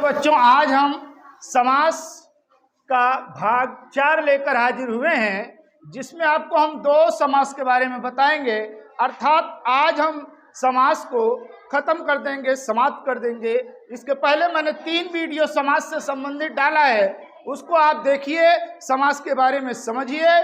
बच्चों, आज हम समास का भाग 4 लेकर हाजिर हुए हैं, जिसमें आपको हम 2 समास के बारे में बताएंगे। अर्थात आज हम समास को खत्म कर देंगे, समाप्त कर देंगे। इसके पहले मैंने 3 वीडियो समास से संबंधित डाला है, उसको आप देखिए, समास के बारे में समझिए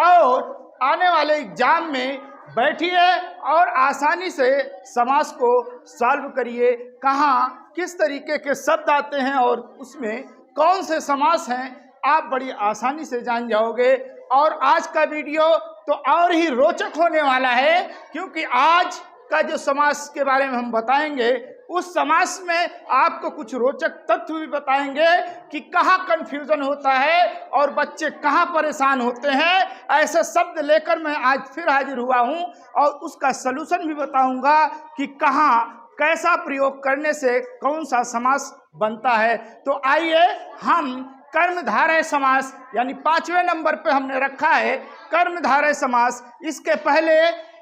और आने वाले एग्जाम में बैठिए और आसानी से समास को सॉल्व करिए। कहाँ किस तरीके के शब्द आते हैं और उसमें कौन से समास हैं, आप बड़ी आसानी से जान जाओगे। और आज का वीडियो तो और ही रोचक होने वाला है, क्योंकि आज का जो समास के बारे में हम बताएंगे, उस समास में आपको कुछ रोचक तथ्य भी बताएंगे कि कहाँ कंफ्यूजन होता है और बच्चे कहाँ परेशान होते हैं। ऐसे शब्द लेकर मैं आज फिर हाजिर हुआ हूँ और उसका सलूशन भी बताऊंगा कि कहाँ कैसा प्रयोग करने से कौन सा समास बनता है। तो आइए हम कर्मधारय समास यानी 5वें नंबर पे हमने रखा है कर्मधारय समास। इसके पहले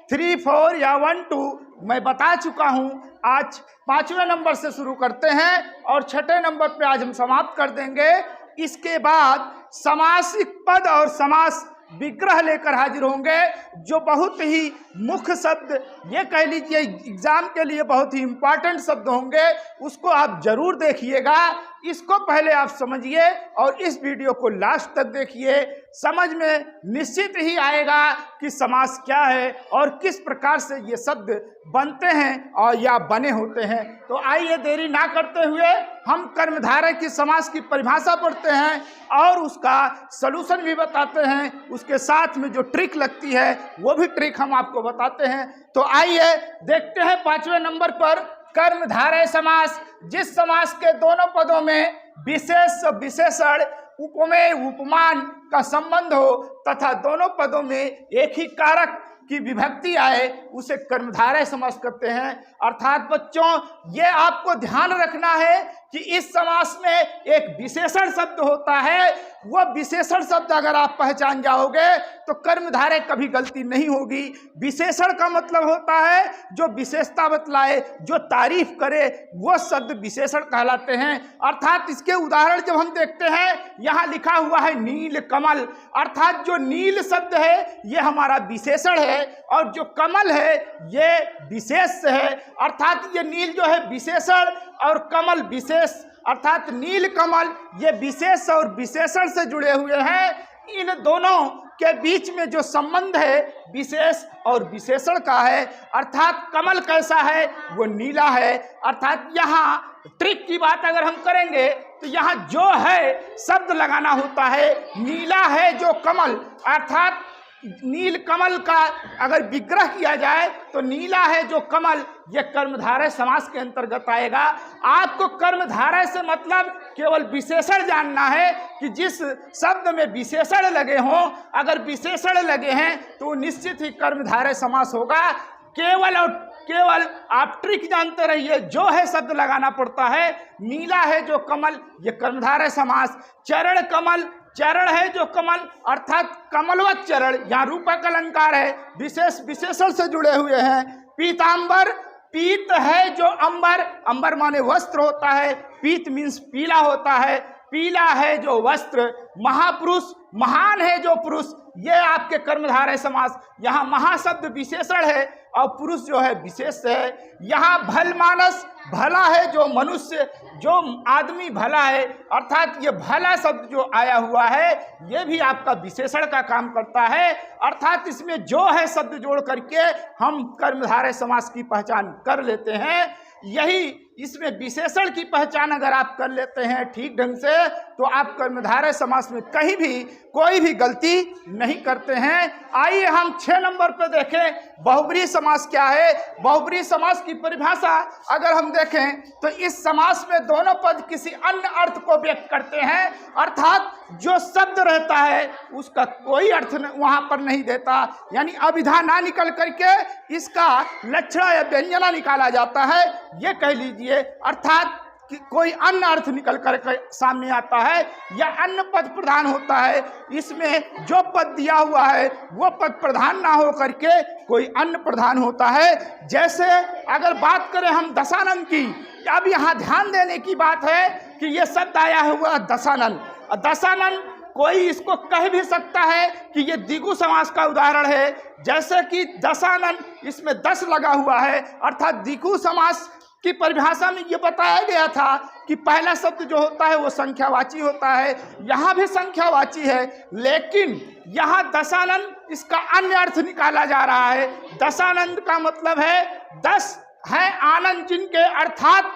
3, 4 या 1, 2 मैं बता चुका हूं। आज 5वें नंबर से शुरू करते हैं और 6ठे नंबर पे आज हम समाप्त कर देंगे। इसके बाद समासिक पद और समास विग्रह लेकर हाजिर होंगे, जो बहुत ही मुख्य शब्द, ये कह लीजिए एग्जाम के लिए बहुत ही इम्पॉर्टेंट शब्द होंगे, उसको आप जरूर देखिएगा। इसको पहले आप समझिए और इस वीडियो को लास्ट तक देखिए। समझ में निश्चित ही आएगा कि समास क्या है और किस प्रकार से ये शब्द बनते हैं और या बने होते हैं। तो आइए देरी ना करते हुए हम कर्मधारय की समास की परिभाषा पढ़ते हैं और उसका सलूशन भी बताते हैं। उसके साथ में जो ट्रिक लगती है वो भी ट्रिक हम आपको बताते हैं। तो आइए देखते हैं 5वें नंबर पर कर्मधारय समास। जिस समास के दोनों पदों में विशेष विशेषण उपमेय उपमान का संबंध हो तथा दोनों पदों में एक ही कारक की विभक्ति आए, उसे कर्मधारय समास कहते हैं। अर्थात बच्चों, ये आपको ध्यान रखना है कि इस समास में एक विशेषण शब्द होता है। वो विशेषण शब्द अगर आप पहचान जाओगे तो कर्मधारय कभी गलती नहीं होगी। विशेषण का मतलब होता है जो विशेषता बतलाए, जो तारीफ करे, वो शब्द विशेषण कहलाते हैं। अर्थात इसके उदाहरण जब हम देखते हैं, यहाँ लिखा हुआ है नील कमल, अर्थात जो नील शब्द है ये हमारा विशेषण है और जो कमल है ये विशेष है। अर्थात ये नील जो है विशेषण और कमल विशेष, अर्थात नील कमल ये विशेष और विशेषण से जुड़े हुए हैं। इन दोनों के बीच में जो संबंध है विशेष और विशेषण का है। अर्थात कमल कैसा है, वो नीला है। अर्थात यहाँ ट्रिक की बात अगर हम करेंगे तो यहाँ जो है शब्द लगाना होता है, नीला है जो कमल, अर्थात नील कमल का अगर विग्रह किया जाए तो नीला है जो कमल, यह कर्मधारय समास के अंतर्गत आएगा। आपको कर्मधारय से मतलब केवल विशेषण जानना है कि जिस शब्द में विशेषण लगे हों, अगर विशेषण लगे हैं तो निश्चित ही कर्मधारय समास होगा। केवल और केवल आप ट्रिक जानते रहिए, जो है शब्द लगाना पड़ता है। नीला है जो कमल, ये कर्मधारय समास। चरण कमल, चरण है जो कमल, अर्थात कमलवत चरण, यहाँ रूपक अलंकार है, विशेष विशेषण से जुड़े हुए हैं। पीतांबर, पीत है जो अंबर, अंबर माने वस्त्र होता है, पीत मीन्स पीला होता है, पीला है जो वस्त्र। महापुरुष, महान है जो पुरुष, ये आपके कर्मधारय समास। यहाँ महा शब्द विशेषण है और पुरुष जो है विशेष है। यहाँ भल मानस, भला है जो मनुष्य, जो आदमी भला है, अर्थात ये भला शब्द जो आया हुआ है ये भी आपका विशेषण का काम करता है। अर्थात इसमें जो है शब्द जोड़ करके हम कर्मधारय समास की पहचान कर लेते हैं। यही इसमें विशेषण की पहचान अगर आप कर लेते हैं ठीक ढंग से तो आप कर्मधारय समास में कहीं भी कोई भी गलती नहीं करते हैं। आइए हम 6 नंबर पर देखें बहुब्रीहि समास क्या है। बहुब्रीहि समास की परिभाषा अगर हम देखें तो इस समास में दोनों पद किसी अन्य अर्थ को व्यक्त करते हैं, अर्थात जो शब्द रहता है उसका कोई अर्थ वहां पर नहीं देता, यानी अभिधा ना निकल करके इसका लक्षण या व्यंजना निकाला जाता है, ये कह लीजिए। अर्थात कि कोई अन्य अर्थ निकल कर सामने आता है या अन्य पद प्रधान होता है। इसमें जो पद दिया हुआ है वो पद प्रधान ना हो करके कोई अन्य प्रधान होता है। जैसे अगर बात करें हम दशानन की, अब यहाँ ध्यान देने की बात है कि ये शब्द आया हुआ दशानन। दशानन कोई इसको कह भी सकता है कि ये द्विगु समास का उदाहरण है, जैसे कि दशानन, इसमें 10 लगा हुआ है, अर्थात द्विगु समास की परिभाषा में ये बताया गया था कि पहला शब्द जो होता है वो संख्यावाची होता है, यहाँ भी संख्यावाची है, लेकिन यहाँ दशानन इसका अन्य अर्थ निकाला जा रहा है। दशानंद का मतलब है 10 है आनंद जिनके, अर्थात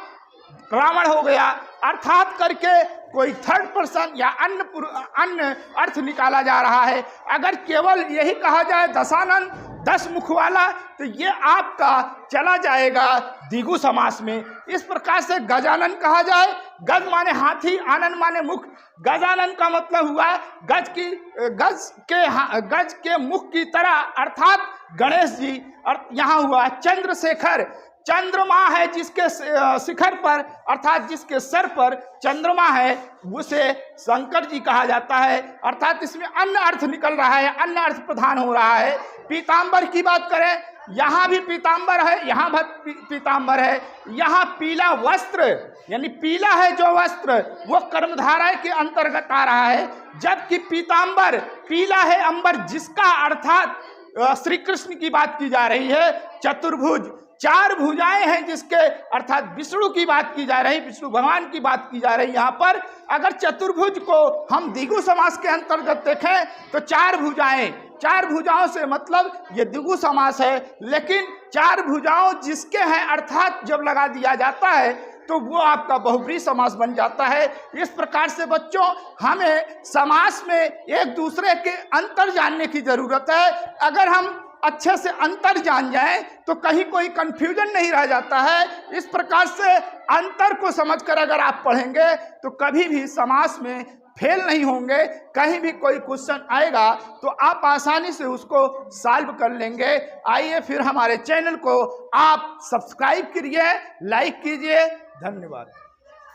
रावण हो गया, अर्थात करके कोई थर्ड पर्सन या अन्य अर्थ निकाला जा रहा है। अगर केवल यही कहा जाए दशानन 10 मुख वाला, तो ये आपका चला जाएगा द्विगु समास में। इस प्रकार से गजानन कहा जाए, गज माने हाथी, आनंद माने मुख। गजानन का मतलब हुआ गज के मुख की तरह, अर्थात गणेश जी। और यहाँ हुआ चंद्रशेखर, चंद्रमा है जिसके शिखर पर, अर्थात जिसके सर पर चंद्रमा है, उसे शंकर जी कहा जाता है, अर्थात इसमें अन्य अर्थ निकल रहा है, अन्य अर्थ प्रधान हो रहा है। पीतांबर की बात करें, यहाँ भी पीतांबर है, यहाँ भी पीतांबर है। यहाँ पीला वस्त्र यानी पीला है जो वस्त्र, वो कर्मधारय के अंतर्गत आ रहा है, जबकि पीतांबर पीला है अंबर, जिसका अर्थात श्री कृष्ण की बात की जा रही है। चतुर्भुज, 4 भुजाएं हैं जिसके, अर्थात विष्णु की बात की जा रही, विष्णु भगवान की बात की जा रही। यहाँ पर अगर चतुर्भुज को हम द्विगु समास के अंतर्गत देखें तो 4 भुजाएं, 4 भुजाओं से मतलब ये द्विगु समास है, लेकिन 4 भुजाओं जिसके हैं, अर्थात जब लगा दिया जाता है तो वो आपका बहुब्रीहि समास बन जाता है। इस प्रकार से बच्चों, हमें समास में एक दूसरे के अंतर जानने की जरूरत है। अगर हम अच्छे से अंतर जान जाएं तो कहीं कोई कंफ्यूजन नहीं रह जाता है। इस प्रकार से अंतर को समझकर अगर आप पढ़ेंगे तो कभी भी समास में फेल नहीं होंगे। कहीं भी कोई क्वेश्चन आएगा तो आप आसानी से उसको सॉल्व कर लेंगे। आइए फिर हमारे चैनल को आप सब्सक्राइब करिए, लाइक कीजिए। धन्यवाद।